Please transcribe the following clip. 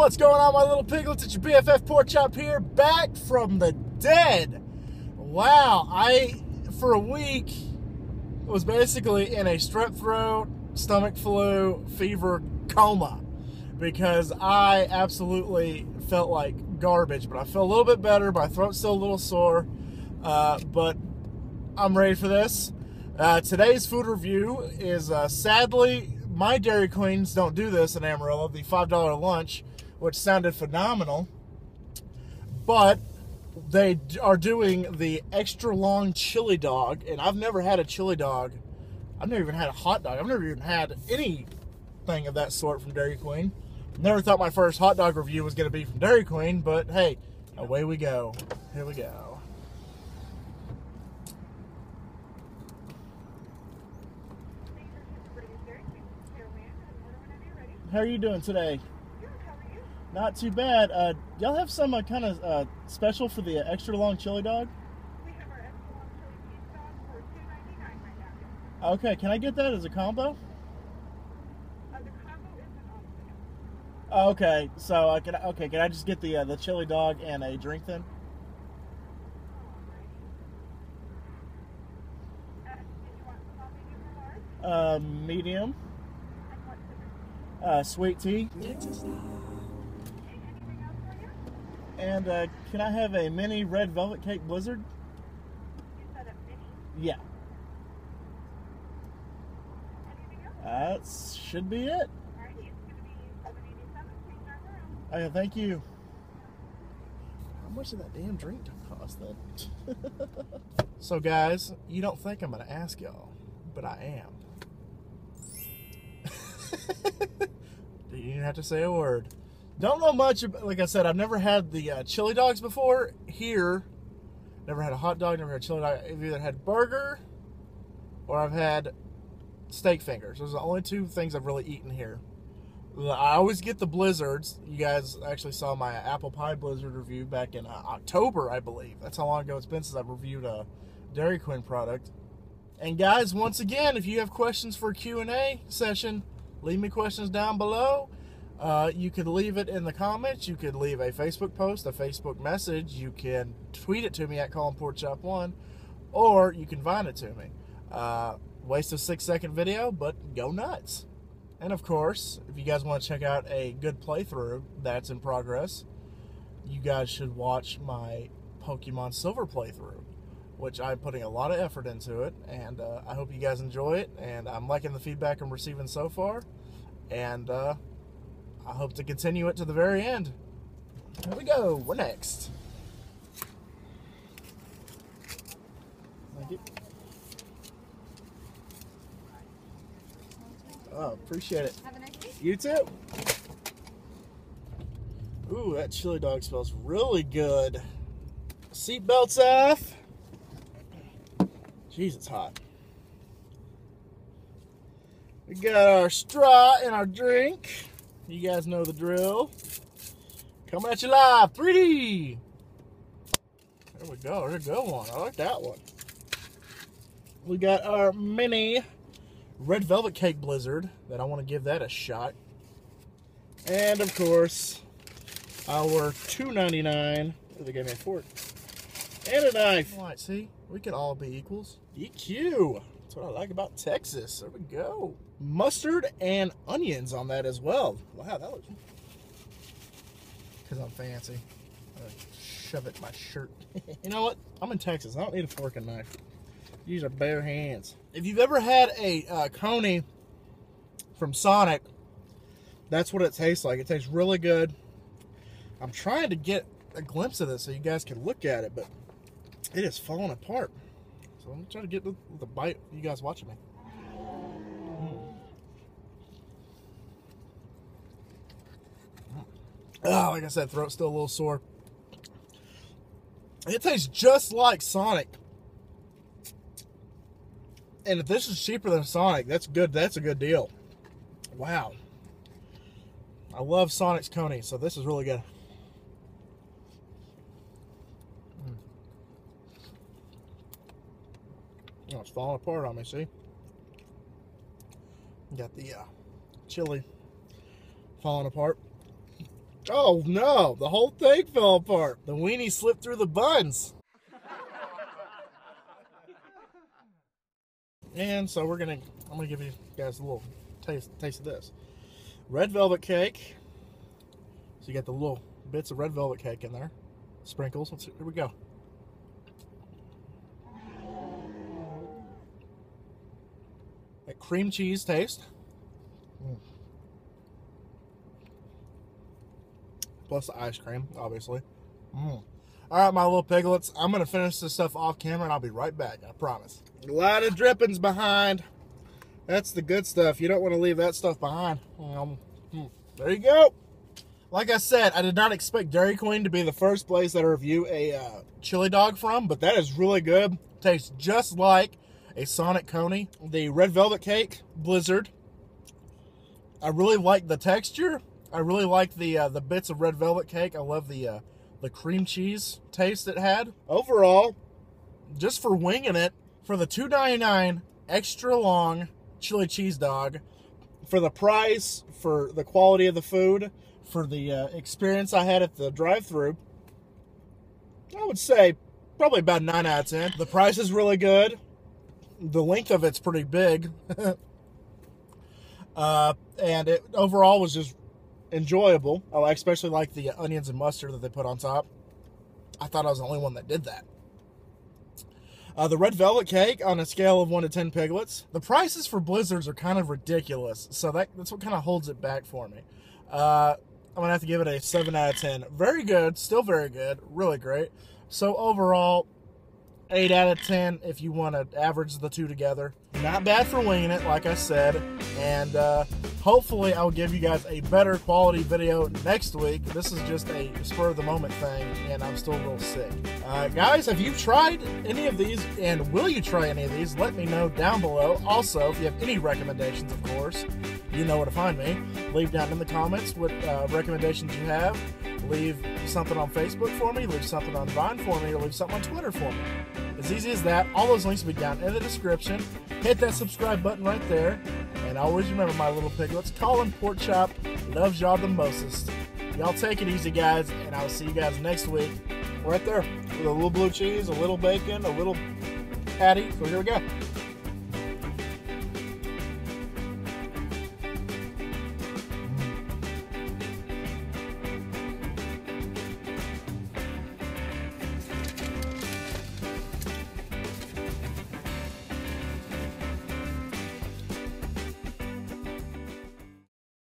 What's going on, my little piglets? It's your BFF Pork Chop here, back from the dead. Wow, for a week, was basically in a strep throat, stomach flu, fever coma because I absolutely felt like garbage. But I feel a little bit better. My throat's still a little sore, but I'm ready for this. Today's food review is, sadly, my Dairy Queens don't do this in Amarillo, the $5 lunch, which sounded phenomenal, but they are doing the extra long chili dog, and I've never had a chili dog. I've never even had a hot dog. I've never even had anything of that sort from Dairy Queen. Never thought my first hot dog review was going to be from Dairy Queen, but hey, away we go. Here we go. How are you doing today? Good, how are you? Not too bad. Y'all have some kind of special for the extra long chili dog? We have our extra long chili cheese dog for $2.99 right now. Okay, can I get that as a combo? The combo isn't on sale. Okay, so can I just get the chili dog and a drink then? Did you want small, medium, or large? Medium. And what's the drink? Sweet tea. Okay, anything else for you? And can I have a mini red velvet cake blizzard? You said a mini. Yeah. Anything else? That should be it. Alrighty, it's going to be $7.87. Please drive around. Okay, thank you. How much did that damn drink cost then? So guys, you don't think I'm going to ask y'all, but I am. You didn't have to say a word. Don't know much. Like I said, I've never had the chili dogs before here. Never had a hot dog. Never had a chili dog. I've either had burger or I've had steak fingers. Those are the only two things I've really eaten here. I always get the blizzards. You guys actually saw my apple pie blizzard review back in October, I believe. That's how long ago it's been since I've reviewed a Dairy Queen product. And guys, once again, if you have questions for a Q&A session, leave me questions down below. You could leave it in the comments. You could leave a Facebook post, a Facebook message. You can tweet it to me at KollinPorkChop1, or you can Vine it to me. Waste of 6-second video, but go nuts. And of course, if you guys want to check out a good playthrough that's in progress, you guys should watch my Pokemon Silver playthrough, which I'm putting a lot of effort into it, and I hope you guys enjoy it, and I'm liking the feedback I'm receiving so far, and I hope to continue it to the very end. Here we go. What next? Thank you. Oh, appreciate it. Have a nice day. You too. Ooh, that chili dog smells really good. Seatbelts off. Jeez, it's hot. We got our straw and our drink. You guys know the drill. Coming at you live, 3D. There we go. There's a good one. I like that one. We got our mini red velvet cake blizzard that I want to give that a shot. And of course, our $2.99. Oh, they gave me a fork and a knife. All right, see, we can all be equals. EQ. That's what I like about Texas. There we go. Mustard and onions on that as well. Wow, that looks... Because I'm fancy. I'm going to shove it in my shirt. You know what? I'm in Texas. I don't need a fork and knife. These are bare hands. If you've ever had a Coney from Sonic, that's what it tastes like. It tastes really good. I'm trying to get a glimpse of this so you guys can look at it, but it is falling apart. So I'm trying to get the bite. You guys watching me. Oh, like I said, throat's still a little sore. It tastes just like Sonic. And if this is cheaper than Sonic, that's good. That's a good deal. Wow. I love Sonic's Coney, so this is really good. Oh, it's falling apart on me, see? Got the chili falling apart. Oh no, the whole thing fell apart. The weenie slipped through the buns. And so I'm gonna give you guys a little taste of this. Red velvet cake. So you got the little bits of red velvet cake in there. Sprinkles. Here we go. That cream cheese taste. Plus the ice cream, obviously. All right, my little piglets. I'm going to finish this stuff off camera, and I'll be right back. I promise. A lot of drippings behind. That's the good stuff. You don't want to leave that stuff behind. There you go. Like I said, I did not expect Dairy Queen to be the first place that I review a chili dog from, but that is really good. Tastes just like a Sonic Coney. The red velvet cake, Blizzard. I really like the texture. I really like the bits of red velvet cake. I love the cream cheese taste it had. Overall, just for winging it, for the $2.99 extra long chili cheese dog, for the price, for the quality of the food, for the experience I had at the drive-thru, I would say probably about 9 out of 10. The price is really good. The length of it's pretty big. And it overall was just enjoyable. I especially like the onions and mustard that they put on top. I thought I was the only one that did that. The red velvet cake, on a scale of 1 to 10 piglets. The prices for Blizzards are kind of ridiculous, so that's what kind of holds it back for me. I'm going to have to give it a 7 out of 10. Very good, still very good, really great. So overall, 8 out of 10 if you want to average the two together. Not bad for winging it, like I said. And hopefully I'll give you guys a better quality video next week. This is just a spur-of-the-moment thing, and I'm still a little sick. Guys, have you tried any of these, and will you try any of these? Let me know down below. Also, if you have any recommendations, of course, you know where to find me. Leave down in the comments what recommendations you have. Leave something on Facebook for me, leave something on Vine for me, or leave something on Twitter for me. As easy as that. All those links will be down in the description. Hit that subscribe button right there. And always remember, my little piglets, KollinPorkChop loves y'all the mostest. Y'all take it easy, guys, and I'll see you guys next week. Right there. With a little blue cheese, a little bacon, a little patty. So here we go.